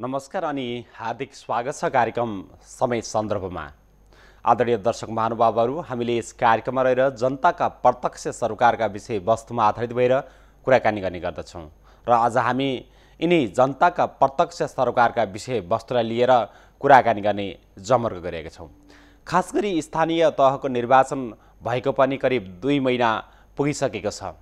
नमस्कार अनि हार्दिक स्वागत छ कार्यक्रम समय सन्दर्भमा। आदरणीय दर्शक महानुभावहरू, हामीले यस कार्यक्रममा रहेर जनताका प्रत्यक्ष सरकारका विषयवस्तुमा आधारित भएर कुराकानी गर्ने गर्दछौँ र आज हामी यिनी जनताका प्रत्यक्ष सरकारका विषयवस्तुलाई लिएर कुराकानी गर्ने जमर्को गरिरहेका छौँ। खास गरी स्थानीय तहको निर्वाचन भएको पनि करिब 2 महिना पुगिसकेको छ।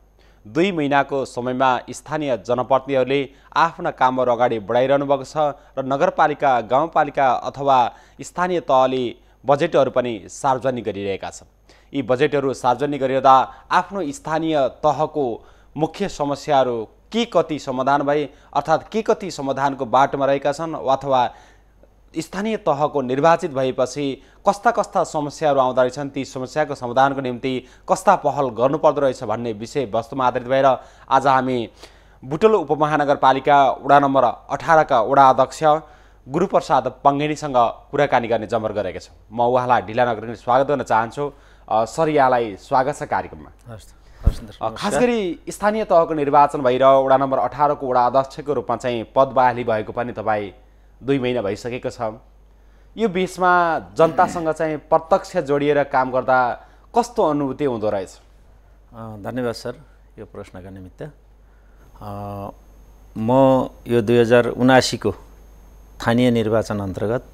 2 महिनाको समयमा स्थानीय जनप्रतिनिधिहरूले आफ्ना कामहरू अगाडि बढाइरहनु भएको छ र नगरपालिका, गाउँपालिका अथवा स्थानीय तहले बजेटहरू पनि सार्वजनिक गरिरहेका छन्। यी बजेटहरू सार्वजनिक गरिरहँदा आफ्नो स्थानीय तहको मुख्य समस्याहरू के कति समाधान भए अर्थात् के कति समाधानको बाटोमा रहेका छन् अथवा स्थानीय तहको निर्वाचित भएपछि कस्ता कस्ता समस्याहरू आउँदा रहेछन्, ती समस्याको समाधानको निम्ति कस्ता पहल गर्नुपर्दो रहेछ भन्ने विषयवस्तुमा आधारित भएर आज हामी बुटोल उपमहानगरपालिका वडा नम्बर 18 का वडा अध्यक्ष गुरुप्रसाद पङ्गेनीसँग कुराकानी गर्ने जमर गरेका छौँ। म उहाँलाई ढिला नगरिकन स्वागत गर्न चाहन्छु। सर, यहाँलाई स्वागत छ कार्यक्रममा। खास गरी स्थानीय तहको निर्वाचन भएर वडा नम्बर 18 को वडा अध्यक्षको रूपमा चाहिँ पद बहाली भएको पनि तपाईँ 2 महिना भइसकेको छ। यो बिचमा जनतासँग चाहिँ प्रत्यक्ष जोडिएर काम गर्दा कस्तो अनुभूति हुँदो रहेछ? धन्यवाद सर यो प्रश्नका निमित्त। म यो 2079 को स्थानीय निर्वाचन अन्तर्गत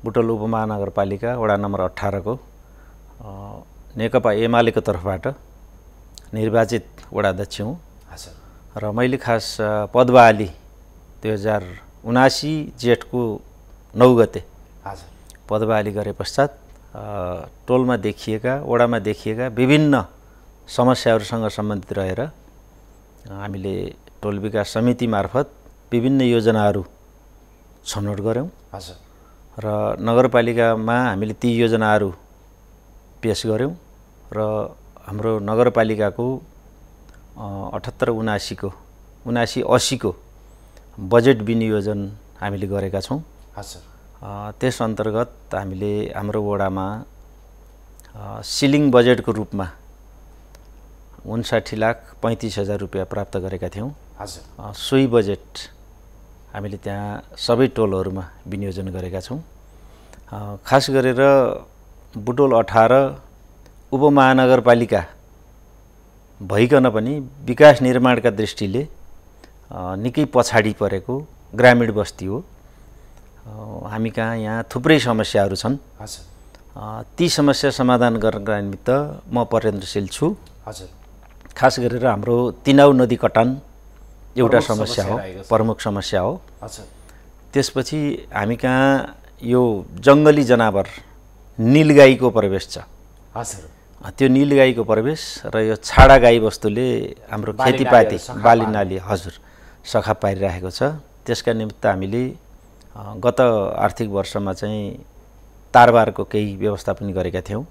बुटोल उपमहानगरपालिका वडा नम्बर 18 को नेकपा एमालेको तर्फबाट निर्वाचित वडा अध्यक्ष हुँ र मैले खास पद बहाली 2079 जेठको 9 गते पद बहाली गरे पश्चात टोलमा देखिएका, वडामा देखिएका विभिन्न समस्याहरूसँग सम्बन्धित रहेर हामीले टोल विकास समिति मार्फत विभिन्न योजनाहरू छनौट गऱ्यौँ र नगरपालिकामा हामीले ती योजनाहरू पेश गऱ्यौँ र हाम्रो नगरपालिकाको 78-79 को 79-80 को बजेट विनियोजन हामीले गरेका छौँ। त्यस अन्तर्गत हामीले हाम्रो वडामा सिलिङ बजेटको रूपमा 59,35,000 रुपियाँ प्राप्त गरेका थियौँ। सोही बजेट हामीले त्यहाँ सबै टोलहरूमा विनियोजन गरेका छौँ। खास गरेर बुटोल 18 उपमहानगरपालिका भइकन पनि विकास निर्माणका दृष्टिले निकै पछाडि परेको ग्रामीण बस्ती हो। हामी कहाँ यहाँ थुप्रै समस्याहरू छन्। ती समस्या समाधान गर्नका निमित्त म प्रयत्नशील छु। खास गरेर हाम्रो तिनाउ नदी कटान एउटा समस्या हो, प्रमुख समस्या हो। त्यसपछि हामी कहाँ यो जङ्गली जनावर नीलगाईको प्रवेश छ। त्यो नीलगाईको प्रवेश र यो छाडा गाई वस्तुले हाम्रो खेतीपाती बालीनाली सखा पारिरहेको छ। त्यसका निमित्त हामीले गत आर्थिक वर्षमा चाहिँ तारबारको केही व्यवस्था पनि गरेका थियौँ।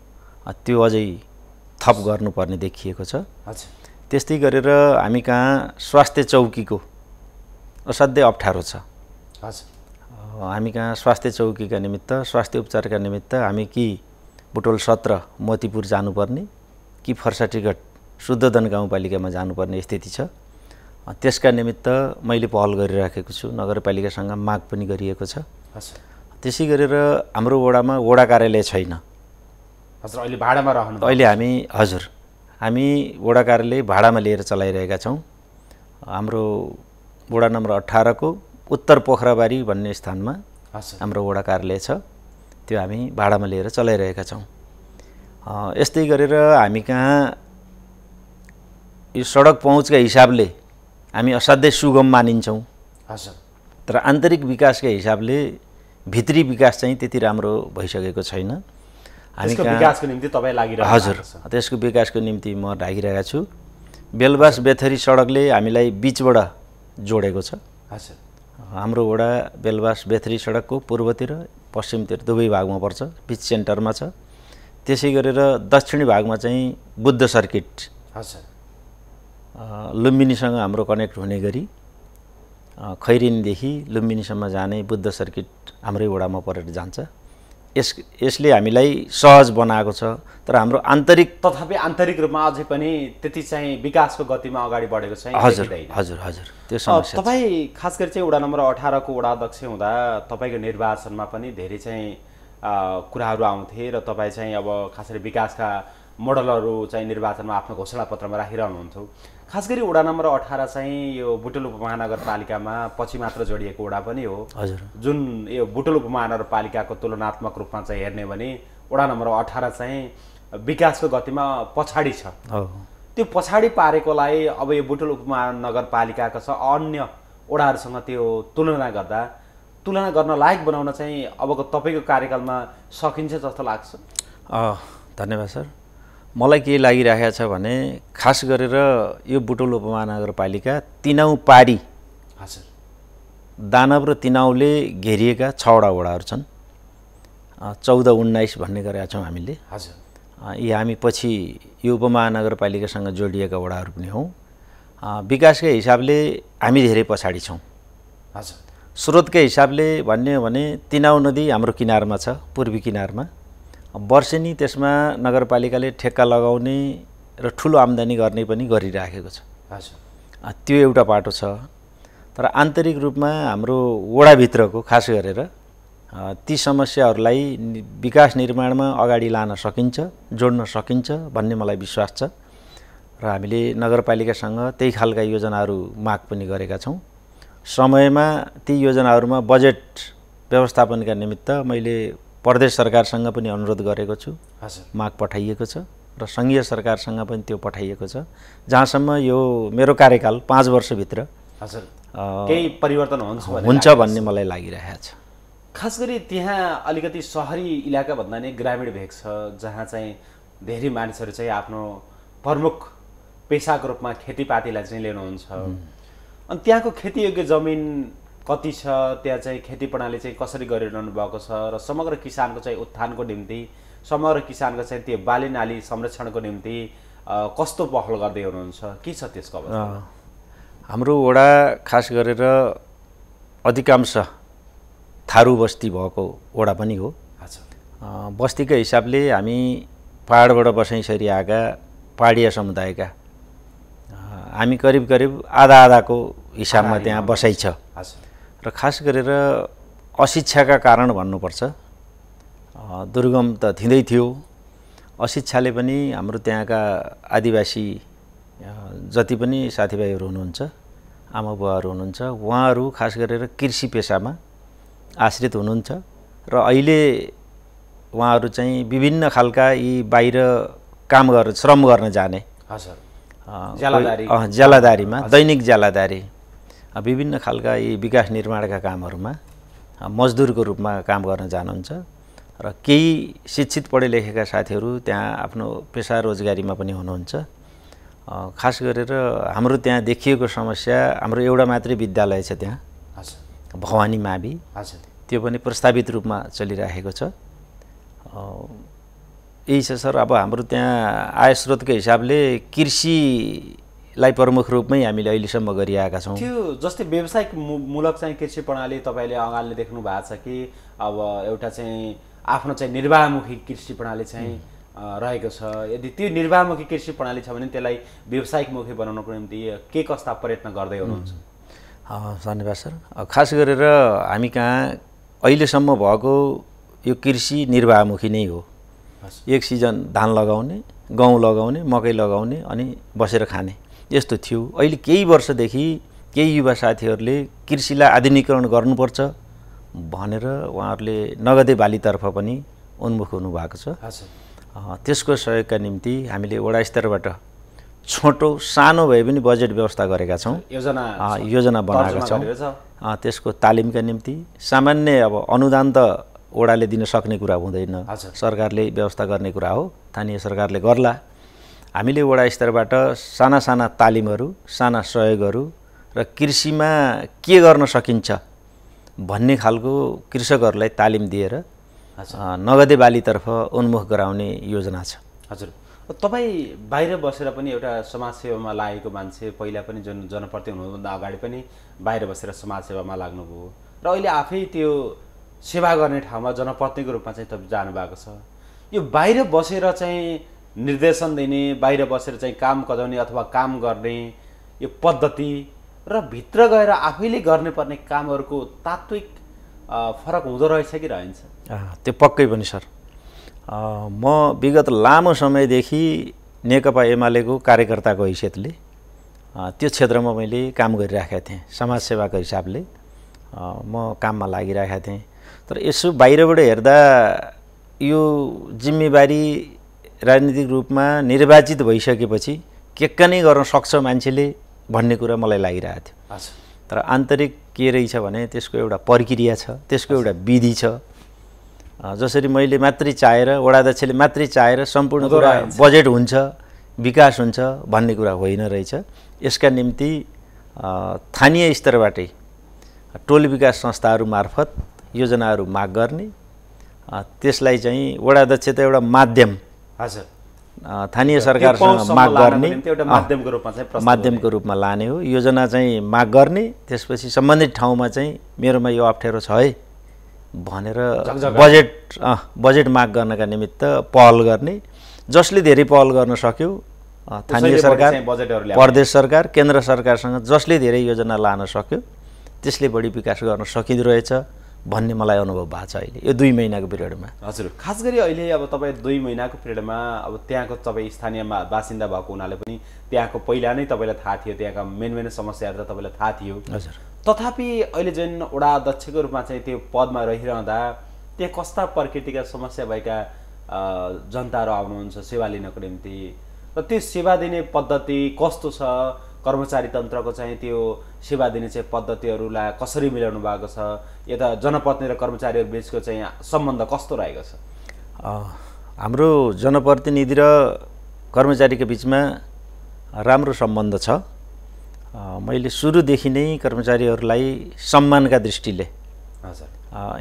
त्यो अझै थप गर्नुपर्ने देखिएको छ। त्यस्तै गरेर हामी कहाँ स्वास्थ्य चौकीको असाध्यै अप्ठ्यारो छ। हामी कहाँ स्वास्थ्य चौकीका निमित्त, स्वास्थ्य उपचारका निमित्त हामी कि बुटोल 17 मोतीपुर जानुपर्ने कि फर्साटीघाट शुद्धोधन गाउँपालिकामा जानुपर्ने स्थिति छ। त्यसका निमित्त मैले पहल गरिराखेको छु। नगरपालिकासँग माग पनि गरिएको छ। त्यसै गरेर हाम्रो वडामा वडा कार्यालय छैन। अहिले भाडामा रहनु? अहिले हामी वडा कार्यालय भाडामा लिएर चलाइरहेका छौँ। हाम्रो वडा नम्बर 18 को उत्तर पोखराबारी भन्ने स्थानमा हाम्रो वडा कार्यालय छ। त्यो हामी भाडामा लिएर चलाइरहेका छौँ। यस्तै गरेर हामी कहाँ यो सडक पहुँचका हिसाबले हामी असाध्यै सुगम मानिन्छौँ। तर आन्तरिक विकासका हिसाबले भित्री विकास चाहिँ त्यति राम्रो भइसकेको छैन। हामी विकासको निम्ति तपाईँ लागिरहेको छ? त्यसको विकासको निम्ति म लागिरहेको छु। बेलबास बेथरी सडकले हामीलाई बीचबाट जोडेको छ। हाम्रो वडा बेलबास बेथरी सडकको पूर्वतिर पश्चिमतिर दुवै भागमा पर्छ, बीच सेन्टरमा छ। त्यसै गरेर दक्षिणी भागमा चाहिँ बुद्ध सर्किट लुम्बिनीसँग हाम्रो कनेक्ट हुने गरी खैरिनीदेखि लुम्बिनीसम्म जाने बुद्ध सर्किट हाम्रै वडामा परेर जान्छ। यसले हामीलाई सहज बनाएको छ। तर हाम्रो आन्तरिक तथापि आन्तरिक रूपमा अझै पनि त्यति चाहिँ विकासको गतिमा अगाडि बढेको चाहिँ हजुर देखिँदैन। हजुर हजुर त्यो समस्या छ। तपाईँ खास गरी चाहिँ वडा नम्बर 18 को वडा अध्यक्ष हुँदा तपाईँको निर्वाचनमा पनि धेरै चाहिँ कुराहरू आउँथे र तपाईँ चाहिँ अब खास गरी विकासका मोडलहरू चाहिँ निर्वाचनमा आफ्नो घोषणापत्रमा राखिरहनुहुन्थ्यो। खास गरी वडा नम्बर 18 चाहिँ यो बुटोल उपमहानगरपालिकामा पछि मात्र जोडिएको वडा पनि हो। हजुर जुन यो बुटोल उपमहानगरपालिकाको तुलनात्मक रूपमा चाहिँ हेर्ने भने वडा नम्बर 18 चाहिँ विकासको गतिमा पछाडि छ। त्यो पछाडि पारेकोलाई अब यो बुटोल उपमहानगरपालिकाका अन्य वडाहरूसँग त्यो तुलना गर्न लायक बनाउन चाहिँ अबको तपाईँको कार्यकालमा सकिन्छ जस्तो लाग्छ? धन्यवाद सर। मलाई के लागिरहेको छ भने खास गरेर यो बुटोल उपमहानगरपालिका तिनाउ पारी दानव र तिनाउले घेरिएका 6वटा वडाहरू छन्। 14-19 भन्ने गरेका छौँ हामीले। यी हामी पछि यो उपमहानगरपालिकासँग जोडिएका वडाहरू पनि हौँ। विकासकै हिसाबले हामी धेरै पछाडि छौँ। स्रोतकै हिसाबले भन्ने हो भने तिनाउ नदी हाम्रो किनारमा छ, पूर्वी किनारमा। वर्षेनी त्यसमा नगरपालिकाले ठेक्का लगाउने र ठुलो आम्दानी गर्ने पनि गरिराखेको छ। त्यो एउटा बाटो छ। तर आन्तरिक रूपमा हाम्रो वडाभित्रको खास गरेर ती समस्याहरूलाई विकास निर्माणमा अगाडि लान सकिन्छ, जोड्न सकिन्छ भन्ने मलाई विश्वास छ र हामीले नगरपालिकासँग त्यही खालका योजनाहरू माग पनि गरेका छौँ। समयमा ती योजनाहरूमा बजेट व्यवस्थापनका निमित्त मैले प्रदेश सरकारसँग पनि अनुरोध गरेको छु। माग पठाइएको छ र सङ्घीय सरकारसँग पनि त्यो पठाइएको छ। जहाँसम्म यो मेरो कार्यकाल 5 वर्षभित्र केही परिवर्तन हुन्छ भन्ने मलाई लागिरहेको छ। खास गरी त्यहाँ अलिकति सहरी इलाका भन्दा नै ग्रामीण भेग छ, जहाँ चाहिँ धेरै मानिसहरू चाहिँ आफ्नो प्रमुख पेसाको रूपमा खेतीपातीलाई चाहिँ लिनुहुन्छ। अनि त्यहाँको खेतीयोग्य जमिन कति छ, त्यहाँ चाहिँ खेती प्रणाली चाहिँ कसरी गरिरहनु भएको छ र समग्र किसानको चाहिँ उत्थानको निम्ति, समग्र किसानको चाहिँ त्यो बाली नाली संरक्षणको निम्ति कस्तो पहल गर्दै हुनुहुन्छ, के छ त्यसको अवस्था? हाम्रो वडा खास गरेर अधिकांश थारू बस्ती भएको वडा पनि हो। बस्तीकै हिसाबले हामी पहाडबाट बसाइसरी आएका पहाडिया समुदायका हामी करिब आधा-आधाको हिसाबमा त्यहाँ बसाइ छ। र खास गरेर अशिक्षाका कारण भन्नुपर्छ। दुर्गम त थिँदै थियो। अशिक्षाले पनि हाम्रो त्यहाँका आदिवासी जति पनि साथीभाइहरू हुनुहुन्छ, आमा बुवाहरू हुनुहुन्छ, उहाँहरू खास गरेर कृषि पेसामा आश्रित हुनुहुन्छ र अहिले उहाँहरू चाहिँ विभिन्न खालका यी बाहिर काम गर्न, श्रम गर्न जाने ज्यालादारीमा, दैनिक ज्यालादारी, विभिन्न खालका यी विकास निर्माणका कामहरूमा मजदुरको रूपमा काम गर्न जानुहुन्छ र केही शिक्षित पढे लेखेका साथीहरू त्यहाँ आफ्नो पेसा रोजगारीमा पनि हुनुहुन्छ। खास गरेर हाम्रो त्यहाँ देखिएको समस्या, हाम्रो एउटा मात्रै विद्यालय छ त्यहाँ, भवानी मावि, त्यो पनि प्रस्तावित रूपमा चलिरहेको छ। यही छ सर। अब हाम्रो त्यहाँ आय स्रोतको हिसाबले कृषिलाई प्रमुख रूपमै हामीले अहिलेसम्म गरिआएका छौँ। त्यो जस्तै व्यावसायिक मूलक चाहिँ कृषि प्रणाली तपाईँले अगाडि देख्नु भएको छ कि अब एउटा चाहिँ आफ्नो चाहिँ निर्वाहमुखी कृषि प्रणाली चाहिँ रहेको छ? यदि त्यो निर्वाहमुखी कृषि प्रणाली छ भने त्यसलाई व्यावसायिकमुखी बनाउनको निम्ति के कस्ता प्रयत्न गर्दै हुनुहुन्छ? धन्यवाद सर। खास गरेर हामी कहाँ अहिलेसम्म भएको यो कृषि निर्वाहमुखी नै हो। एक सिजन धान लगाउने, गहुँ लगाउने, मकै लगाउने अनि बसेर खाने, यस्तो थियो। अहिले केही वर्षदेखि केही युवा साथीहरूले कृषिलाई आधुनिकीकरण गर्नुपर्छ भनेर उहाँहरूले नगदे बालीतर्फ पनि उन्मुख हुनुभएको छ। त्यसको सहयोगका निम्ति हामीले वडा स्तरबाट छोटो सानो भए पनि बजेट व्यवस्था गरेका छौँ, योजना बनाएका छौँ। त्यसको तालिमका निम्ति सामान्य अब अनुदान त वडाले दिन सक्ने कुरा हुँदैन, सरकारले व्यवस्था गर्ने कुरा हो, स्थानीय सरकारले गर्ला। हामीले वडा स्तरबाट साना साना तालिमहरू, साना सहयोगहरू र कृषिमा के गर्न सकिन्छ भन्ने खालको कृषकहरूलाई तालिम दिएर नगदे बालीतर्फ उन्मुख गराउने योजना छ। हजुर, तपाईँ बाहिर बसेर पनि एउटा समाजसेवामा लागेको मान्छे, पहिला पनि जनप्रति हुनुभन्दा अगाडि पनि बाहिर बसेर समाजसेवामा लाग्नुभयो र अहिले आफै त्यो सेवा गर्ने ठाउँमा जनप्रतिनिधिको रूपमा चाहिँ तपाईँ जानुभएको छ। यो बाहिर बसेर चाहिँ निर्देशन दिने, बाहिर बसेर चाहिँ काम गराउने अथवा काम गर्ने यो पद्धति र भित्र गएर आफैले गर्नुपर्ने कामहरूको तात्विक फरक हुँदो रहेछ कि रहन्छ? त्यो पक्कै पनि सर। म विगत लामो समयदेखि नेकपा एमालेको कार्यकर्ताको हैसियतले त्यो क्षेत्रमा मैले काम गरिराखेका थिएँ। समाजसेवाको हिसाबले म काममा लागिरहेका थिएँ। तर यसो बाहिरबाट हेर्दा यो जिम्मेवारी राजनीतिक रूपमा निर्वाचित भइसकेपछि के नै गर्न सक्छ मान्छेले भन्ने कुरा मलाई लागिरहेको थियो। तर आन्तरिक के रहेछ भने त्यसको एउटा प्रक्रिया छ, त्यसको एउटा विधि छ। जसरी मैले मात्रै चाहेर, वडाध्यक्षले मात्रै चाहेर सम्पूर्ण कुरा बजेट हुन्छ, विकास हुन्छ भन्ने कुरा होइन रहेछ। यसका निम्ति स्थानीय स्तरबाटै टोल विकास संस्थाहरू मार्फत योजनाहरू माग गर्ने, त्यसलाई चाहिँ वडाध्यक्ष त एउटा माध्यम, हजुर, स्थानीय सरकारसँग माग गर्ने, माध्यमको रूपमा लाने हो। योजना चाहिँ माग गर्ने, त्यसपछि सम्बन्धित ठाउँमा चाहिँ मेरोमा यो अप्ठ्यारो छ है भनेर बजेट माग गर्नका निमित्त पहल गर्ने। जसले धेरै पहल गर्न सक्यो, स्थानीय सरकार, प्रदेश सरकार, केन्द्र सरकारसँग जसले धेरै योजना लान सक्यो त्यसले बढी विकास गर्न सकिँदो रहेछ भन्ने मलाई अनुभव भएको छ अहिले यो 2 महिनाको पिरियडमा। हजुर, खास गरी अहिले अब तपाईँ 2 महिनाको पिरियडमा अब त्यहाँको तपाईँ स्थानीय बासिन्दा भएको हुनाले पनि त्यहाँको पहिला नै तपाईँलाई थाहा थियो, त्यहाँका मेन समस्याहरू त तपाईँलाई थाहा थियो। हजुर, तथापि अहिले जुन वडा अध्यक्षको रूपमा चाहिँ त्यो पदमा रहिरहँदा त्यहाँ कस्ता प्रकृतिका समस्या भएका जनताहरू आउनुहुन्छ सेवा लिनको निम्ति, र त्यो सेवा दिने पद्धति कस्तो छ, कर्मचारी तन्त्रको चाहिँ त्यो सेवा दिने चाहिँ पद्धतिहरूलाई कसरी मिलाउनु भएको छ, यता जनप्रतिनिधि र कर्मचारीहरू बिचको चाहिँ सम्बन्ध कस्तो रहेको छ? हाम्रो जनप्रतिनिधि र कर्मचारीको बिचमा राम्रो सम्बन्ध छ। मैले सुरुदेखि नै कर्मचारीहरूलाई सम्मानका दृष्टिले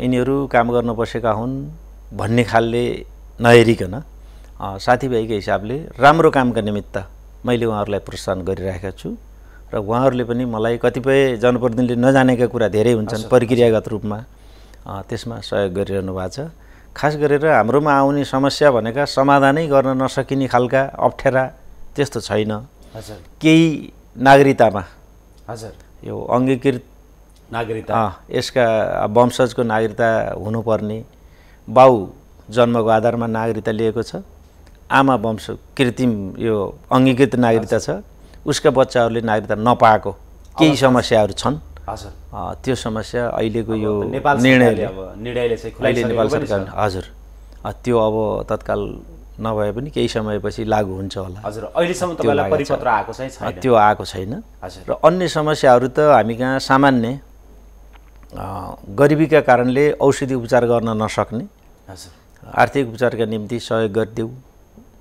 यिनीहरू काम गर्न बसेका हुन् भन्ने खालले नहेरिकन साथीभाइको हिसाबले राम्रो कामका निमित्त मैले उहाँहरूलाई प्रोत्साहन गरिरहेका छु। र उहाँहरूले पनि मलाई कतिपय जनप्रतिनिधिले नजानेका कुरा धेरै हुन्छन् प्रक्रियागत रूपमा, त्यसमा सहयोग गरिरहनु भएको छ। खास गरेर हाम्रोमा आउने समस्या भनेका समाधानै गर्न नसकिने खालका अप्ठ्यारा त्यस्तो छैन। केही नागरिकतामा यो अङ्गीकृत नागरिकता, यसका वंशजको नागरिकता हुनुपर्ने, बाउ जन्मको आधारमा नागरिकता लिएको छ, आमा वंश कृत्रिम यो अङ्गीकृत नागरिकता छ, उसका बच्चाहरूले नागरिकता नपाएको केही समस्याहरू छन्। त्यो समस्या अहिलेको यो निर्णयले चाहिँ नेपाल सरकार, हजुर, त्यो अब तत्काल नभए पनि केही समयपछि लागू हुन्छ होला। हजुर, अहिलेसम्म तपाईलाई परिपत्र आएको छैन? त्यो आएको छैन। र अन्य समस्याहरू त हामी कहाँ सामान्य गरिबीका कारणले औषधि उपचार गर्न नसक्ने, आर्थिक उपचारका निम्ति सहयोग गरिदेऊ,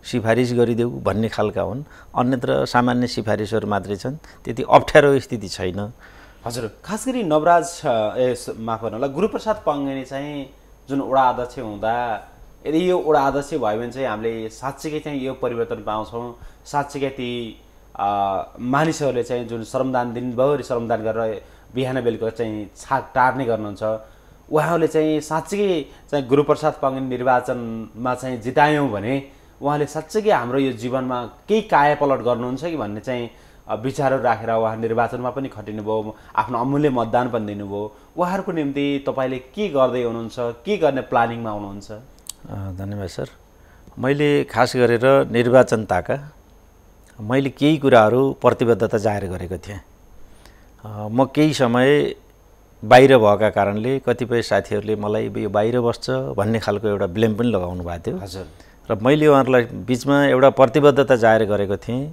सिफारिस गरिदेऊ भन्ने खालका हुन्। अन्यत्र सामान्य सिफारिसहरू मात्रै छन्, त्यति अप्ठ्यारो स्थिति छैन। हजुर, खास गरी नवराज माफ गर्नु होला, गुरुप्रसाद पङ्गेनी चाहिँ जुन वडा अध्यक्ष हुँदा, यदि यो वडा अध्यक्ष भयो भने चाहिँ हामीले साँच्चीकै चाहिँ यो परिवर्तन पाउँछौँ। साँच्चीकै ती मानिसहरूले चाहिँ जुन श्रमदान दिनभरि श्रमदान गरेर बिहान बेलुका चाहिँ छाक टार्ने गर्नुहुन्छ, उहाँहरूले चाहिँ साँच्चीकै चाहिँ गुरुप्रसाद पङ्गेनी निर्वाचनमा चाहिँ जितायौँ भने उहाँले साँच्चीकै हाम्रो यो जीवनमा केही कायापलट गर्नुहुन्छ कि भन्ने चाहिँ विचारहरू राखेर उहाँ निर्वाचनमा पनि खटिनुभयो, आफ्नो अमूल्य मतदान पनि दिनुभयो। उहाँहरूको निम्ति तपाईँले के गर्दै हुनुहुन्छ, के गर्ने प्लानिङमा हुनुहुन्छ? धन्यवाद सर। मैले खास गरेर निर्वाचनताका मैले केही कुराहरू प्रतिबद्धता जाहेर गरेको थिएँ। म केही समय बाहिर भएका कारणले कतिपय साथीहरूले मलाई यो बाहिर बस्छ भन्ने खालको एउटा ब्लेम पनि लगाउनु भएको थियो। हजुर, र मैले उहाँहरूलाई बिचमा एउटा प्रतिबद्धता जाहेर गरेको थिएँ,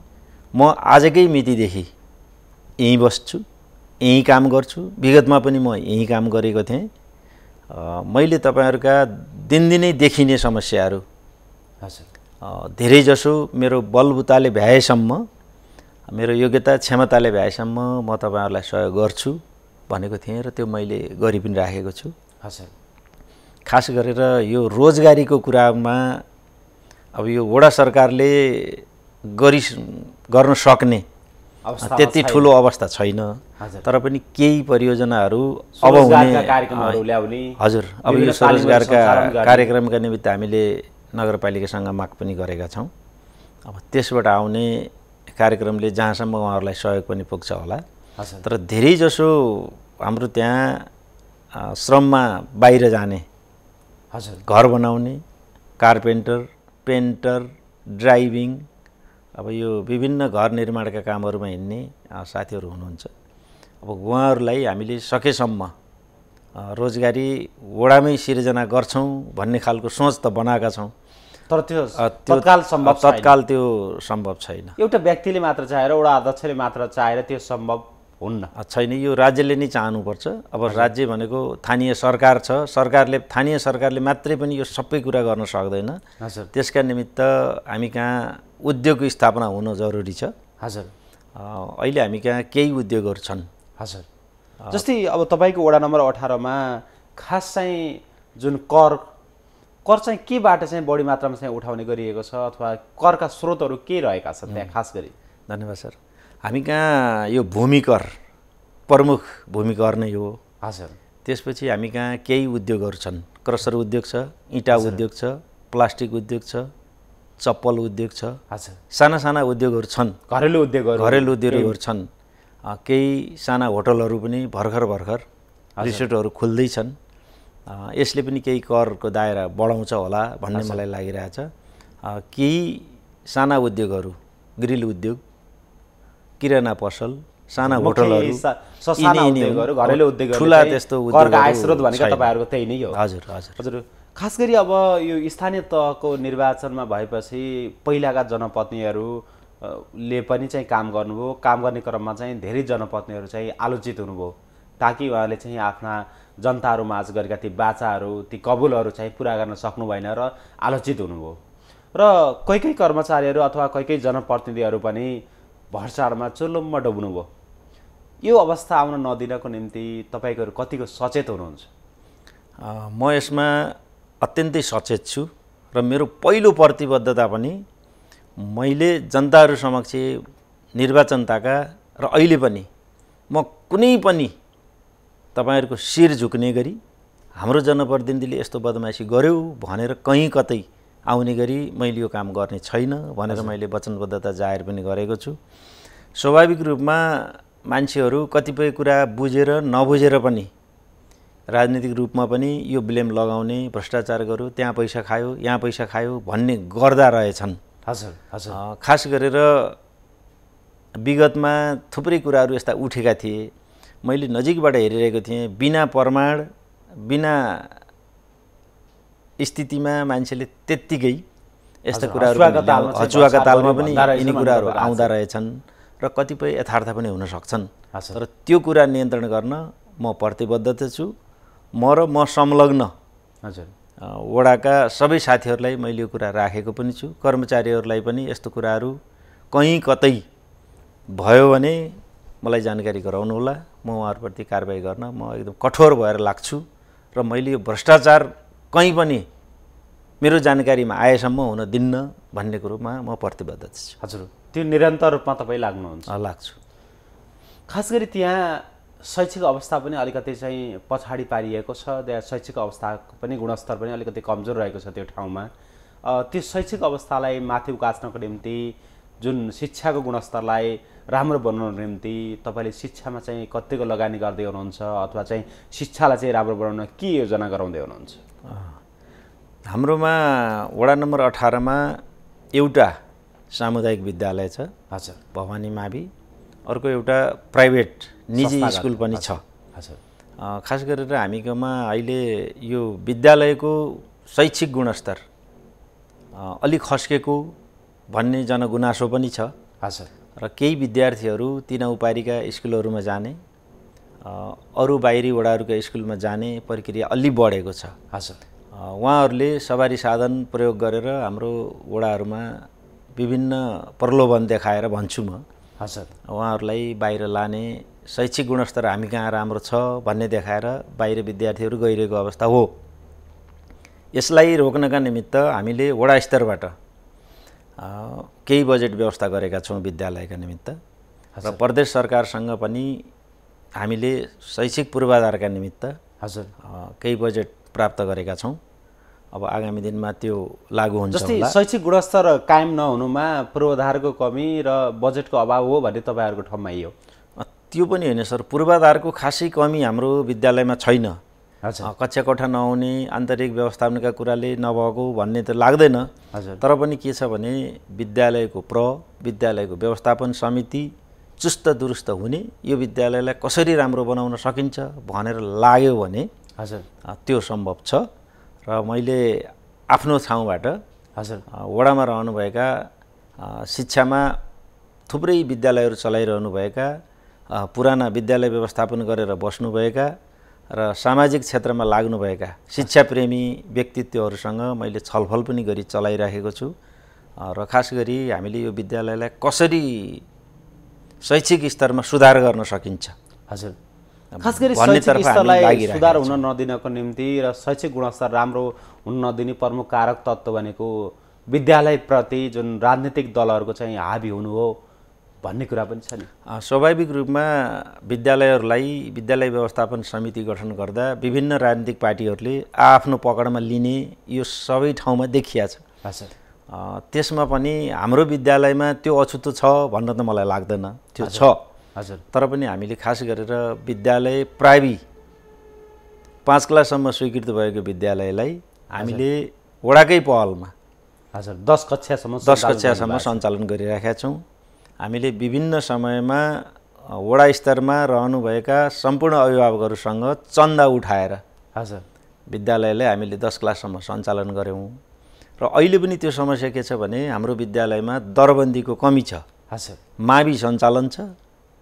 म आजकै मितिदेखि यहीँ बस्छु, यहीँ काम गर्छु। विगतमा पनि म यहीँ काम गरेको थिएँ। मैले तपाईँहरूका दिनदिनै देखिने समस्याहरू धेरैजसो मेरो बलबुताले भ्याएसम्म, मेरो योग्यता क्षमताले भ्याएसम्म म तपाईँहरूलाई सहयोग गर्छु भनेको थिएँ र त्यो मैले गरि पनि राखेको छु। खास गरेर यो रोजगारीको कुरामा अब यो वडा सरकारले गर्न सक्ने त्यति ठुलो अवस्था छैन। तर पनि केही परियोजनाहरू अब हुने कार्यक्रमहरू ल्याउने हजुर अब यो स्वरोजगारका कार्यक्रमका निमित्त हामीले नगरपालिकासँग माग पनि गरेका छौँ। अब त्यसबाट आउने कार्यक्रमले जहाँसम्म उहाँहरूलाई सहयोग पनि पुग्छ होला। तर धेरैजसो हाम्रो त्यहाँ श्रममा बाहिर जाने, घर बनाउने, कार्पेन्टर, पेन्टर, ड्राइभिङ, अब यो विभिन्न घर निर्माणका कामहरूमा हिँड्ने साथीहरू हुनुहुन्छ। अब उहाँहरूलाई हामीले सकेसम्म रोजगारी वडामै सिर्जना गर्छौँ भन्ने खालको सोच त बनाएका छौँ, तर त्यो तत्काल त्यो सम्भव छैन। एउटा व्यक्तिले मात्र चाहेर, वडा अध्यक्षले मात्र चाहेर त्यो सम्भव हुन्न छैन। यो राज्यले नै चाहनुपर्छ। अब राज्य भनेको स्थानीय सरकार छ, स्थानीय सरकारले मात्रै पनि यो सबै कुरा गर्न सक्दैन। त्यसका निमित्त हामी कहाँ उद्योग स्थापना हुन जरुरी छ। अहिले हामी कहाँ केही उद्योगहरू छन्। जस्तै अब तपाईँको वडा नम्बर 18 मा खास चाहिँ जुन कर चाहिँ केबाट चाहिँ बढी मात्रामा चाहिँ उठाउने गरिएको छ, अथवा करका स्रोतहरू के रहेका छन् त्यहाँ खास गरी? धन्यवाद सर। हामी कहाँ यो भूमि कर प्रमुख भूमि कर नै हो। त्यसपछि हामी कहाँ केही उद्योगहरू छन्। क्रसर उद्योग छ, इँटा उद्योग छ, प्लास्टिक उद्योग छ, चप्पल उद्योग छ, साना साना उद्योगहरू छन्, घरेलु उद्योगहरू छन्। केही साना होटलहरू पनि भर्खर रिसोर्टहरू खुल्दैछन्। यसले पनि केही करको दायरा बढाउँछ होला भन्ने मलाई लागिरहेछ। केही साना उद्योगहरू, ग्रिल उद्योग, किराना पसल, साना होटलहरू, घरेलु उद्योगहरू, ठुला त्यस्तो उद्योगको आय स्रोत भनेको तपाईँहरूको त्यही नै हो। हजुर। खास गरी अब यो स्थानीय तहको निर्वाचनमा भएपछि पहिलाका जनप्रतिनिधिहरूले पनि चाहिँ काम गर्नुभयो। काम गर्ने क्रममा चाहिँ धेरै जनप्रतिनिधिहरू चाहिँ आलोचित हुनुभयो, ताकि उहाँले चाहिँ आफ्ना जनताहरूमाझ गरेका ती बाचाहरू, ती कबुलहरू चाहिँ पुरा गर्न सक्नु भएन र आलोचित हुनुभयो। र कोही कर्मचारीहरू अथवा कोही जनप्रतिनिधिहरू पनि भ्रष्टाचारमा चुल्लुम्म डुब्नुभयो। यो अवस्था आउन नदिनको निम्ति तपाईँहरू कतिको सचेत हुनुहुन्छ? म यसमा अत्यन्तै सचेत छु र मेरो पहिलो प्रतिबद्धता पनि मैले जनताहरू समक्ष निर्वाचनताका र अहिले पनि म कुनै पनि तपाईहरुको शिर झुक्ने गरी हाम्रो जनप्रतिनिधिले यस्तो बदमाशी गर्यो भनेर कहीं कतै आउने गरी मैले यो काम गर्ने छैन भनेर मैले वचनबद्धता जाहेर पनि गरेको छु। स्वाभाविक रूपमा मान्छेहरू कतिपय कुरा बुझेर नबुझेर पनि राजनीतिक रूपमा पनि यो ब्लेम लगाउने, भ्रष्टाचार गर्यो, त्यहाँ पैसा खायो, यहाँ पैसा खायो भन्ने गर्दा रहेछन्। हजुर हजुर। खास गरेर विगतमा थुप्रै कुराहरू यस्ता उठेका थिए, मैले नजिकबाट हेरिरहेको थिएँ। बिना प्रमाण, बिना स्थितिमा मान्छेले त्यत्तिकै यस्ता कुराहरू हचुवाका तालमा पनि यिनी कुराहरू आउँदा रहेछन् र कतिपय यथार्थ पनि हुन सक्छन्। तर त्यो कुरा नियन्त्रण गर्न म प्रतिबद्ध छु। म संलग्न वडाका सबै साथीहरूलाई मैले यो कुरा राखेको पनि छु। कर्मचारीहरूलाई पनि यस्तो कुराहरू कहीँ कतै भयो भने मलाई जानकारी गराउनु होला। म उहाँहरूप्रति कारबाही गर्न म एकदम कठोर भएर लाग्छु र मैले यो भ्रष्टाचार कहीँ पनि मेरो जानकारीमा आएसम्म हुन दिन्न भन्ने कुरोमा म प्रतिबद्ध छु। हजुर, त्यो निरन्तर रूपमा तपाईँ लाग्नुहुन्छ? लाग्छु। खास गरी त्यहाँ शैक्षिक अवस्था पनि अलिकति चाहिँ पछाडि पारिएको छ। त्यहाँ शैक्षिक अवस्थाको पनि गुणस्तर पनि अलिकति कमजोर रहेको छ त्यो ठाउँमा। त्यो शैक्षिक अवस्थालाई माथि उकास्नको निम्ति, जुन शिक्षाको गुणस्तरलाई राम्रो बनाउनको निम्ति तपाईँले शिक्षामा चाहिँ कतिको लगानी गर्दै हुनुहुन्छ अथवा चाहिँ शिक्षालाई चाहिँ राम्रो बनाउन के योजना गराउँदै हुनुहुन्छ? हाम्रोमा वडा नम्बर 18 मा एउटा सामुदायिक विद्यालय छ। हजुर। भवानी मावि। अर्को एउटा प्राइभेट निजी स्कुल पनि छ। हजुर। खास गरेर हामीकोमा अहिले यो विद्यालयको शैक्षिक गुणस्तर अलिक खस्केको भन्ने जनगुनासो पनि छ। हजुर। र केही विद्यार्थीहरू तीन उपारिका स्कुलहरूमा जाने, अरू बाहिरी वडाहरूका स्कुलमा जाने प्रक्रिया अलि बढेको छ। हजुर। उहाँहरूले सवारी साधन प्रयोग गरेर हाम्रो वडाहरूमा विभिन्न प्रलोभन देखाएर भन्छु म। हजुर। उहाँहरूलाई बाहिर लाने, शैक्षिक गुणस्तर हामी कहाँ राम्रो छ भन्ने देखाएर बाहिर विद्यार्थीहरू गइरहेको अवस्था हो। यसलाई रोक्नका निमित्त हामीले वडा स्तरबाट केही बजेट व्यवस्था गरेका छौँ विद्यालयका निमित्त र प्रदेश सरकारसँग पनि हामीले शैक्षिक पूर्वाधारका निमित्त हजुर केही बजेट प्राप्त गरेका छौँ। अब आगामी दिनमा त्यो लागू हुन्छ जस्तै होला। शैक्षिक गुणस्तर कायम नहुनुमा पूर्वाधारको कमी र बजेटको अभाव हो भन्ने तपाईँहरूको ठम्माइयो। त्यो पनि होइन सर, पूर्वाधारको खासै कमी हाम्रो विद्यालयमा छैन। हजुर कक्षा कोठा नहुने, आन्तरिक व्यवस्थापनका कुराले नभएको भन्ने त लाग्दैन। हजुर तर पनि के छ भने विद्यालयको विद्यालयको व्यवस्थापन समिति चुस्त दुरुस्त हुने, यो विद्यालयलाई कसरी राम्रो बनाउन सकिन्छ भनेर लाग्यो भने हजुर त्यो सम्भव छ। र मैले आफ्नो ठाउँबाट हजुर वडामा रहनुभएका शिक्षामा थुप्रै विद्यालयहरू चलाइरहनुभएका पुराना विद्यालय व्यवस्थापन गरेर बस्नुभएका र सामाजिक क्षेत्रमा लाग्नुभएका शिक्षाप्रेमी व्यक्तित्वहरूसँग मैले छलफल पनि गरी चलाइराखेको छु। र खास गरी हामीले यो विद्यालयलाई कसरी शैक्षिक स्तरमा सुधार गर्न सकिन्छ हजुर खास गरी शैक्षिक स्तरलाई सुधार हुन नदिनको निम्ति र शैक्षिक गुणस्तर राम्रो हुन नदिने प्रमुख कारक तत्त्व भनेको विद्यालयप्रति जुन राजनीतिक दलहरूको चाहिँ हाबी हुनु हो भन्ने कुरा पनि छ नि। स्वाभाविक रूपमा विद्यालयहरूलाई विद्यालय व्यवस्थापन समिति गठन गर्दा विभिन्न राजनीतिक पार्टीहरूले आफ्नो पकडमा लिने यो सबै ठाउँमा देखिया छ। हजुर त्यसमा पनि हाम्रो विद्यालयमा त्यो अछुतो छ भन्न त मलाई लाग्दैन, त्यो छ। हजुर तर पनि हामीले खास गरेर विद्यालय प्राइभेट 5 क्लाससम्म स्वीकृत भएको विद्यालयलाई हामीले वडाकै पहलमा हजुर 10 कक्षासम्म सञ्चालन गरिरहेका छौँ। हामीले विभिन्न समयमा वडा स्तरमा रहनुभएका सम्पूर्ण अभिभावकहरूसँग चन्दा उठाएर हजुर विद्यालयलाई हामीले 10 क्लाससम्म सञ्चालन गऱ्यौँ। र अहिले पनि त्यो समस्या के छ भने हाम्रो विद्यालयमा दरबन्दीको कमी छ। हजुर मावि सञ्चालन छ,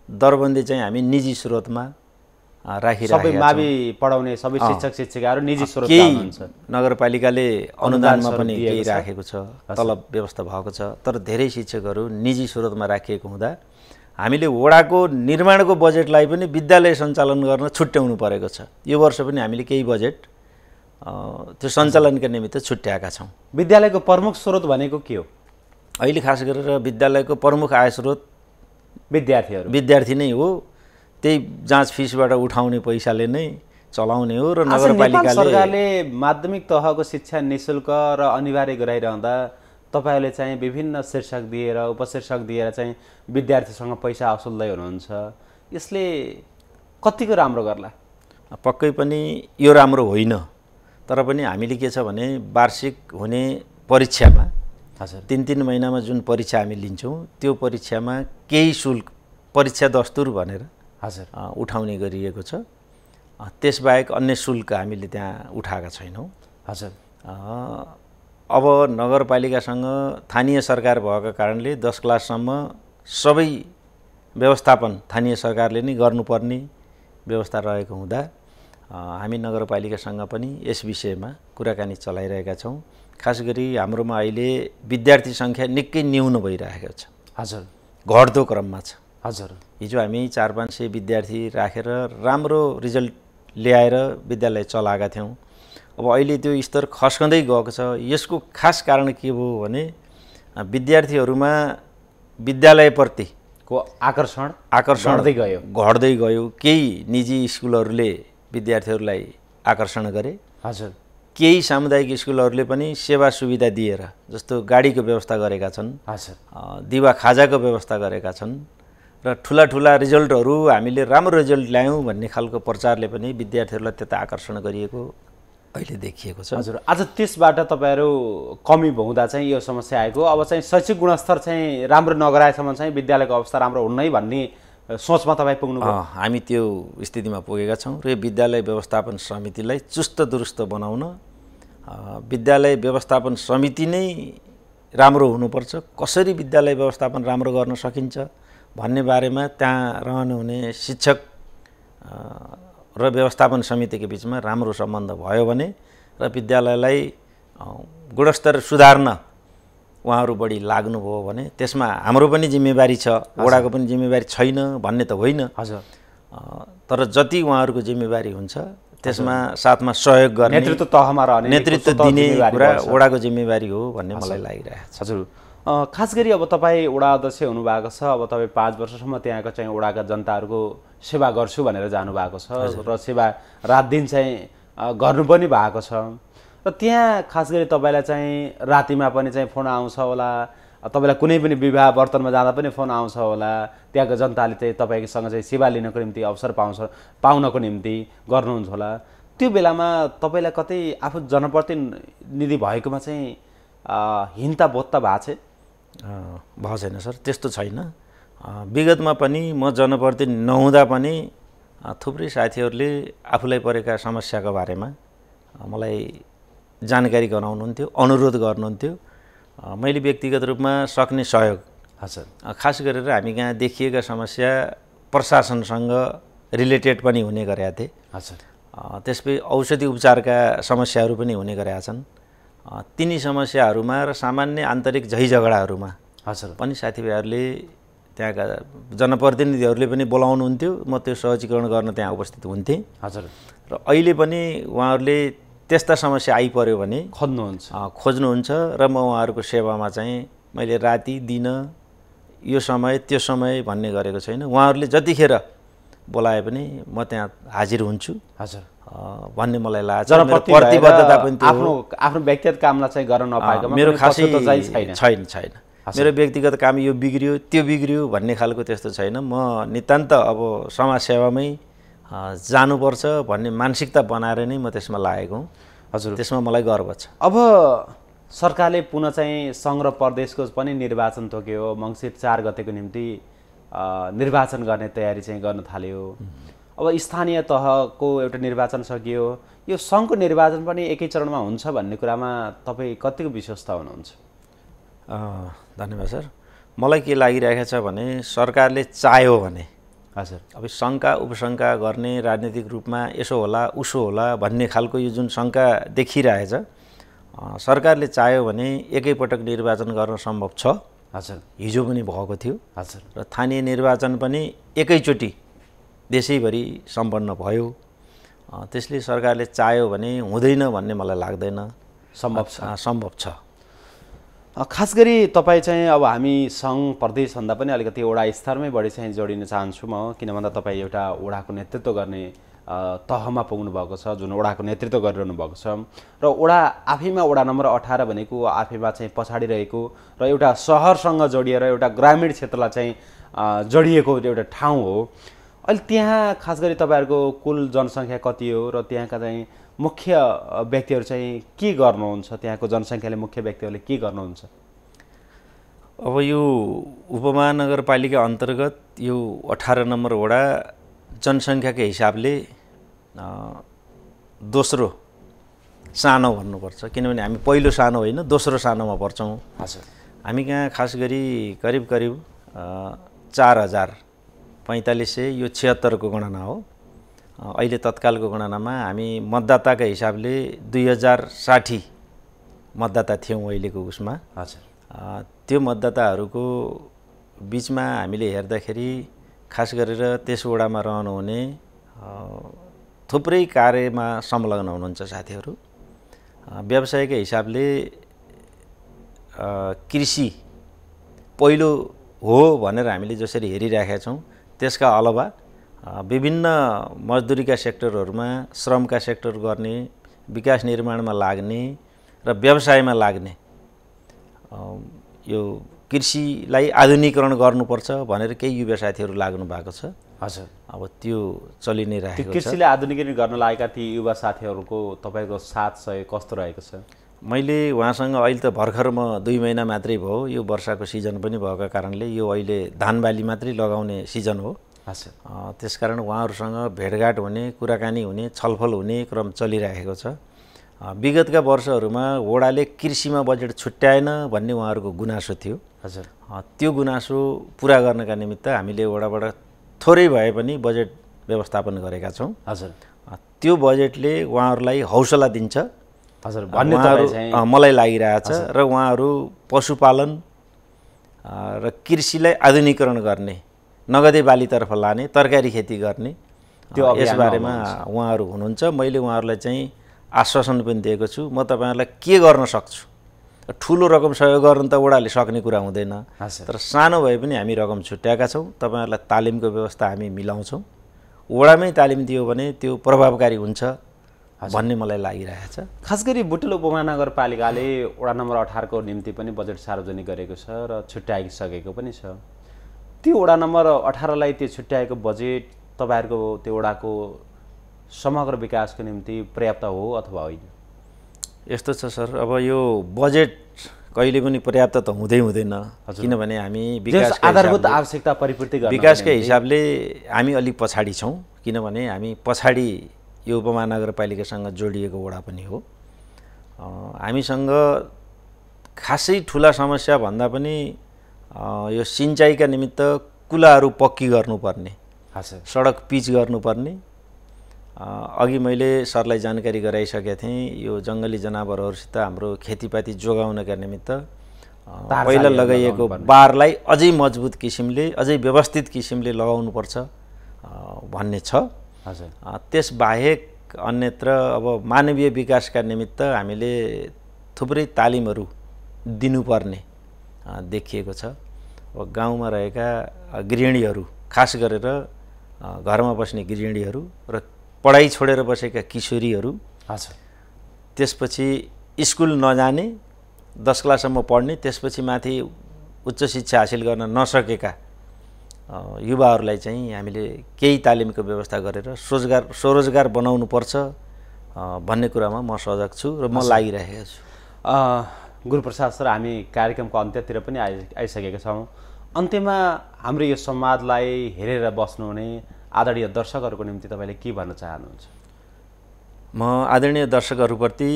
दरबन्दी चाहिँ हामी निजी स्रोतमा राखिरहेका सबै मावि पढाउने सबै शिक्षक शिक्षिकाहरू निजी स्रोतमा केही हुनुहुन्छ। नगरपालिकाले अनुदानमा पनि केही राखेको छ, तलब व्यवस्था भएको छ। तर धेरै शिक्षकहरू निजी स्रोतमा राखिएको हुँदा हामीले वडाको निर्माणको बजेटलाई पनि विद्यालय सञ्चालन गर्न छुट्याउनु परेको छ। यो वर्ष पनि हामीले केही बजेट त्यो सञ्चालनका निमित्त छुट्याएका छौँ। विद्यालयको प्रमुख स्रोत भनेको के हो? अहिले खास गरेर विद्यालयको प्रमुख आय स्रोत विद्यार्थी नै हो। त्यही जाँच फिसबाट उठाउने पैसाले नै चलाउने हो। र नगरपालिकाले सरकारले माध्यमिक तहको शिक्षा निःशुल्क र अनिवार्य गराइरहँदा तपाईँहरूले चाहिँ विभिन्न शीर्षक दिएर उपशीर्षक दिएर चाहिँ विद्यार्थीसँग पैसा असुल्दै हुनुहुन्छ। यसले कतिको राम्रो गर्ला? पक्कै पनि यो राम्रो होइन। तर पनि हामीले के छ भने वार्षिक हुने परीक्षामा हजुर 3 महिनामा जुन परीक्षा हामी लिन्छौँ त्यो परीक्षामा केही शुल्क परीक्षा दस्तुर भनेर हजुर उठाउने गरिएको छ। त्यसबाहेक अन्य शुल्क हामीले त्यहाँ उठाएका छैनौँ। हजुर अब नगरपालिकासँग स्थानीय सरकार भएको कारणले 10 क्लाससम्म सबै व्यवस्थापन स्थानीय सरकारले नै गर्नुपर्ने व्यवस्था रहेको हुँदा हामी नगरपालिकासँग पनि यस विषयमा कुराकानी चलाइरहेका छौँ। खास गरी हाम्रोमा अहिले विद्यार्थी सङ्ख्या निकै न्यून भइरहेको छ। हजुर घट्दो क्रममा छ। हजुर हिजो हामी 400-500 विद्यार्थी राखेर राम्रो रिजल्ट ल्याएर विद्यालय चलाएका थियौँ। अब अहिले त्यो स्तर खस्कँदै गएको छ। यसको खास कारण के हो भने विद्यार्थीहरूमा विद्यालयप्रतिको आकर्षण घट्दै गयो। केही निजी स्कुलहरूले विद्यार्थीहरूलाई आकर्षण गरे। हजुर केही सामुदायिक स्कुलहरूले पनि सेवा सुविधा दिएर जस्तो गाडीको व्यवस्था गरेका छन्, दिवा खाजाको व्यवस्था गरेका छन् र ठुला रिजल्टहरू हामीले राम्रो रिजल्ट ल्यायौँ भन्ने खालको प्रचारले पनि विद्यार्थीहरूलाई त्यता आकर्षण गरिएको अहिले देखिएको छ। हजुर आज त्यसबाट तपाईँहरू कमी हुँदा चाहिँ यो समस्या आएको। अब चाहिँ शैक्षिक गुणस्तर चाहिँ राम्रो नगराएसम्म चाहिँ विद्यालयको अवस्था राम्रो हुन्न भन्ने सोचमा तपाईँ पुग्नुभयो? हामी त्यो स्थितिमा पुगेका छौँ र विद्यालय व्यवस्थापन समितिलाई चुस्त दुरुस्त बनाउन विद्यालय व्यवस्थापन समिति नै राम्रो हुनुपर्छ। कसरी विद्यालय व्यवस्थापन राम्रो गर्न सकिन्छ भन्ने बारेमा त्यहाँ रहनुहुने शिक्षक र व्यवस्थापन समितिको बिचमा राम्रो सम्बन्ध भयो भने र विद्यालयलाई गुणस्तर सुधार्न उहाँहरू बढी लाग्नुभयो भने त्यसमा हाम्रो पनि जिम्मेवारी छ, वडाको पनि जिम्मेवारी छैन भन्ने त होइन। हजुर तर जति उहाँहरूको जिम्मेवारी हुन्छ त्यसमा साथमा सहयोग गर्ने नेतृत्व तहमा रहने नेतृत्व दिने कुरा वडाको जिम्मेवारी हो भन्ने मलाई लागिरहेको छ। हजुर खास गरी अब तपाईँ वडा अध्यक्ष हुनुभएको छ, अब तपाईँ 5 वर्षसम्म त्यहाँको चाहिँ वडाका जनताहरूको सेवा गर्छु भनेर जानुभएको छ र सेवा रात दिन चाहिँ गर्नु पनि भएको छ र त्यहाँ खास गरी तपाईँलाई चाहिँ रातिमा पनि चाहिँ फोन आउँछ होला, तपाईँलाई कुनै पनि विवाह वर्तनमा जाँदा पनि फोन आउँछ होला, त्यहाँको जनताले चाहिँ तपाईँसँग चाहिँ सेवा लिनको निम्ति अवसर पाउनको निम्ति गर्नुहुन्छ होला। त्यो बेलामा तपाईँलाई कतै आफू जनप्रतिनिधि भएकोमा चाहिँ हिन्ता बोध त भएको छ? भएको छैन सर, त्यस्तो छैन। विगतमा पनि म जनप्रतिनिधि नहुँदा पनि थुप्रै साथीहरूले आफूलाई परेका समस्याको बारेमा मलाई जानकारी गराउनुहुन्थ्यो, अनुरोध गर्नुहुन्थ्यो। मैले व्यक्तिगत रूपमा सक्ने सहयोग, हजुर, खास गरेर हामी कहाँ देखिएका समस्या प्रशासनसँग रिलेटेड पनि हुने गरेका थिए। हजुर, त्यसपछि औषधि उपचारका समस्याहरू पनि हुने गरेका छन्। तिनी समस्याहरूमा र सामान्य आन्तरिक झैझगडाहरूमा हजुर पनि साथीभाइहरूले त्यहाँका जनप्रतिनिधिहरूले पनि बोलाउनुहुन्थ्यो, म त्यो सहजीकरण गर्न त्यहाँ उपस्थित हुन्थेँ। हजुर, र अहिले पनि उहाँहरूले त्यस्ता समस्या आइपर्यो भने खोज्नुहुन्छ र म उहाँहरूको सेवामा चाहिँ मैले राति दिन यो समय त्यो समय भन्ने गरेको छैन। उहाँहरूले जतिखेर बोलाए पनि म त्यहाँ हाजिर हुन्छु। हजुर भन्ने मलाई लाग्छ। प्रतिबद्धता पनि आफ्नो व्यक्तिगत कामलाई चाहिँ गर्न नपाएकोमा मेरो खासै छैन। मेरो व्यक्तिगत काम यो बिग्रियो त्यो बिग्रियो भन्ने खालको त्यस्तो छैन। म नितान्त अब समाजसेवामै जानुपर्छ भन्ने मानसिकता बनाएर नै म त्यसमा लागेको हुँ। हजुर, त्यसमा मलाई गर्व छ। अब सरकारले पुनः चाहिँ सङ्घ र प्रदेशको पनि निर्वाचन तोक्यो, मङ्सिर 4 गतेको निम्ति निर्वाचन गर्ने तयारी चाहिँ गर्न थाल्यो। अब स्थानीय तहको एउटा निर्वाचन सकियो, यो सङ्घको निर्वाचन पनि एकै चरणमा हुन्छ भन्ने कुरामा तपाईँ कतिको विश्वस्त हुनुहुन्छ? धन्यवाद सर। मलाई के लागिरहेको छ भने सरकारले चाह्यो भने, हजुर, अब शङ्का उपशङ्का गर्ने राजनीतिक रूपमा यसो होला उसो होला भन्ने खालको यो जुन शङ्का देखिरहेछ, सरकारले चाह्यो भने एकैपटक निर्वाचन गर्न सम्भव छ। हजुर, हिजो पनि भएको थियो। हजुर, र स्थानीय निर्वाचन पनि एकैचोटि देशैभरि सम्पन्न भयो। त्यसले सरकारले चाह्यो भने हुँदैन भन्ने मलाई लाग्दैन, सम्भव छ। खास गरी तपाईँ चाहिँ अब हामी सङ्घ प्रदेशभन्दा पनि अलिकति वडा स्तरमै बढी चाहिँ जोडिन चाहन्छु म, किन भन्दा तपाईँ एउटा वडाको नेतृत्व गर्ने तहमा पुग्नु भएको छ, जुन वडाको नेतृत्व गरिरहनु भएको छ र वडा आफैमा वडा नम्बर 18 भनेको आफैमा चाहिँ पछाडि रहेको र एउटा सहरसँग जोडिएर एउटा ग्रामीण क्षेत्रलाई चाहिँ जोडिएको एउटा ठाउँ हो। अहिले त्यहाँ खास गरी तपाईँहरूको कुल जनसङ्ख्या कति हो र त्यहाँका चाहिँ मुख्य व्यक्तिहरू चाहिँ के गर्नुहुन्छ? त्यहाँको जनसङ्ख्याले मुख्य व्यक्तिहरूले के गर्नुहुन्छ? अब यो उपमहानगरपालिका अन्तर्गत यो 18 नम्बर वडा जनसङ्ख्याको हिसाबले दोस्रो सानो भन्नुपर्छ, किनभने हामी पहिलो सानो होइन दोस्रो सानोमा पर्छौँ। हजुर, हामी कहाँ खास गरी करिब 4045 यो 76 को गणना हो। अहिले तत्कालको गणनामा हामी मतदाताका हिसाबले 2060 मतदाता थियौँ अहिलेको उसमा। हजुर, त्यो मतदाताहरूको बिचमा हामीले हेर्दाखेरि खास गरेर त्यस वडामा रहनुहुने थुप्रै कार्यमा संलग्न हुनुहुन्छ साथीहरू। व्यवसायको हिसाबले कृषि पहिलो हो भनेर हामीले जसरी हेरिराखेका छौँ, त्यसका अलावा विभिन्न मजदुरीका सेक्टरहरूमा श्रमका सेक्टर गर्ने, विकास निर्माणमा लाग्ने र व्यवसायमा लाग्ने, यो कृषिलाई आधुनिकीकरण गर्नुपर्छ भनेर केही युवा साथीहरू लाग्नु भएको छ। हजुर, अब त्यो चलि नै रहेको छ। कृषिले आधुनिकीकरण गर्न लागेका ती युवा साथीहरूको तपाईँको साथ सहयोग कस्तो रहेको छ? मैले उहाँसँग अहिले त भर्खर म 2 महिना मात्रै भयो, यो वर्षाको सिजन पनि भएको कारणले यो अहिले धान बाली मात्रै लगाउने सिजन हो। त्यसकारण उहाँहरूसँग भेटघाट हुने, कुराकानी हुने, छलफल हुने क्रम चलिरहेको छ। विगतका वर्षहरूमा वडाले कृषिमा बजेट छुट्याएन भन्ने उहाँहरूको गुनासो थियो। हजुर, त्यो गुनासो पुरा गर्नका निमित्त हामीले वडाबाट थोरै भए पनि बजेट व्यवस्थापन गरेका छौँ। हजुर, त्यो बजेटले उहाँहरूलाई हौसला दिन्छ। हजुर, मलाई लागिरहेछ र उहाँहरू पशुपालन र कृषिलाई आधुनिकीकरण गर्ने, नगदे बालीतर्फ लाने, तरकारी खेती गर्ने, यसबारेमा उहाँहरू हुनुहुन्छ। मैले उहाँहरूलाई चाहिँ आश्वासन पनि दिएको छु, म तपाईँहरूलाई के गर्न सक्छु ठुलो रकम सहयोग गर्नु त वडाले सक्ने कुरा हुँदैन, हजुर। तर सानो भए पनि हामी रकम छुट्याएका छौँ। तपाईँहरूलाई तालिमको व्यवस्था हामी मिलाउँछौँ। वडामै तालिम दियो भने त्यो प्रभावकारी हुन्छ भन्ने मलाई लागिरहेको छ। खास गरी बुटोल उपमहानगरपालिकाले वडा नम्बर 18 को निम्ति पनि बजेट सार्वजनिक गरेको छ र छुट्याइसकेको पनि छ। त्यो वडा नम्बर 18 लाई त्यो छुट्याएको बजेट तपाईँहरूको त्यो वडाको समग्र विकासको निम्ति पर्याप्त हो अथवा होइन? यस्तो छ सर, अब यो बजेट कहिले पनि पर्याप्त त हुँदैन, किनभने हामी आधारभूत आवश्यकता परिपूर्ति गर्न विकासकै हिसाबले हामी अलिक पछाडि छौँ, किनभने हामी पछाडि यो उपमहानगरपालिकासँग जोडिएको वडा पनि हो। हामीसँग खासै ठुला समस्या भन्दा पनि यो सिँचाइका निमित्त कुलाहरू पक्की गर्नुपर्ने, सडक पिच गर्नुपर्ने। अघि मैले सरलाई जानकारी गराइसकेको थिएँ, यो जङ्गली जनावरहरूसित हाम्रो खेतीपाती जोगाउनका निमित्त पहिला लगाइएको बारलाई अझै मजबुत किसिमले, अझै व्यवस्थित किसिमले लगाउनुपर्छ भन्ने छ। त्यसबाहेक अन्यत्र अब मानवीय विकासका निमित्त हामीले थुप्रै तालिमहरू दिनुपर्ने देखिएको छ। अब गाउँमा रहेका गृहिणीहरू, खास गरेर घरमा बस्ने गृहिणीहरू र पढाइ छोडेर बसेका किशोरीहरू, त्यसपछि स्कुल नजाने, 10 क्लाससम्म पढ्ने, त्यसपछि माथि उच्च शिक्षा हासिल गर्न नसकेका युवाहरूलाई चाहिँ हामीले केही तालिमको व्यवस्था गरेर स्वरोजगार बनाउनुपर्छ भन्ने कुरामा म सजग छु र म लागिरहेको छु। गुरुप्रसाद सर, हामी कार्यक्रमको अन्त्यतिर पनि आइसकेका छौँ। अन्त्यमा हाम्रो यो संवादलाई हेरेर बस्नुहुने आदरणीय दर्शकहरूको निम्ति तपाईँले के भन्न चाहनुहुन्छ? म आदरणीय दर्शकहरूप्रति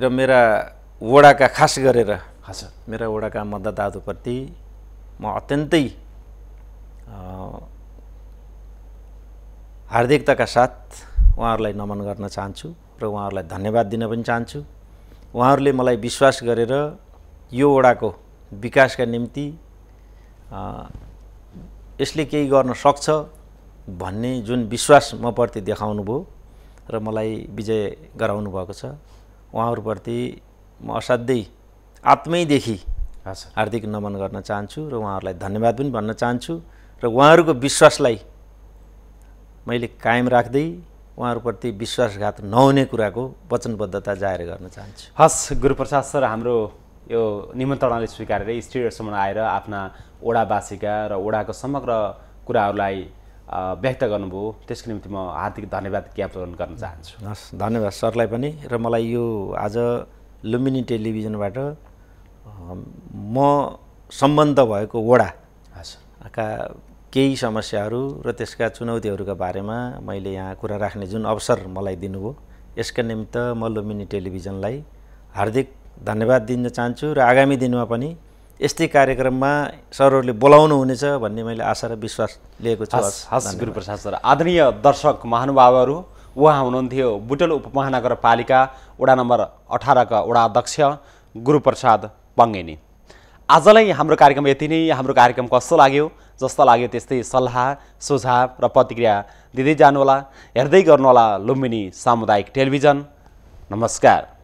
र मेरा वडाका, खास गरेर मेरा वडाका मतदाताहरूप्रति म अत्यन्तै हार्दिकताका साथ उहाँहरूलाई नमन गर्न चाहन्छु र उहाँहरूलाई धन्यवाद दिन पनि चाहन्छु। उहाँहरूले मलाई विश्वास गरेर यो वडाको विकासका निम्ति यसले केही गर्न सक्छ भन्ने जुन विश्वास म प्रति देखाउनु भयो र मलाई विजय गराउनु भएको छ, उहाँहरूप्रति म असाध्यै आत्मैदेखि हार्दिक नमन गर्न चाहन्छु र उहाँहरूलाई धन्यवाद पनि भन्न चाहन्छु र उहाँहरूको विश्वासलाई मैले कायम राख्दै उहाँहरूप्रति विश्वासघात नहुने कुराको वचनबद्धता जाहेर गर्न चाहन्छु। हस् गुरुप्रसाद सर, हाम्रो यो निमन्त्रणाले स्वीकारेर स्टुडियोसम्म आएर आफ्ना वडावासीका र वडाको समग्र कुराहरूलाई व्यक्त गर्नुभयो, त्यसको निम्ति म हार्दिक धन्यवाद ज्ञापन गर्न चाहन्छु। हस्, धन्यवाद सरलाई पनि। र मलाई यो आज लुम्बिनी टेलिभिजनबाट म सम्बन्ध भएको वडाका केही समस्याहरू र त्यसका चुनौतीहरूका बारेमा मैले यहाँ कुरा राख्ने जुन अवसर मलाई दिनुभयो, यसका निमित्त म लुम्बिनी टेलिभिजनलाई हार्दिक धन्यवाद दिन चाहन्छु र आगामी दिनमा पनि यस्तै कार्यक्रममा सरहरूले बोलाउनु हुनेछ भन्ने मैले आशा र विश्वास लिएको छु। हस् गुरुप्रसाद सर। आदरणीय दर्शक महानुभावहरू, उहाँ हुनुहुन्थ्यो बुटोल उपमहानगरपालिका वडा नम्बर 18 का वडा अध्यक्ष गुरुप्रसाद बङ्गेनी। आजलाई हाम्रो कार्यक्रम यति नै। हाम्रो कार्यक्रम कस्तो लाग्यो? जस्तो लाग्यो त्यस्तै सल्लाह, सुझाव र प्रतिक्रिया दिँदै जानुहोला। हेर्दै गर्नुहोला लुम्बिनी सामुदायिक टेलिभिजन। नमस्कार।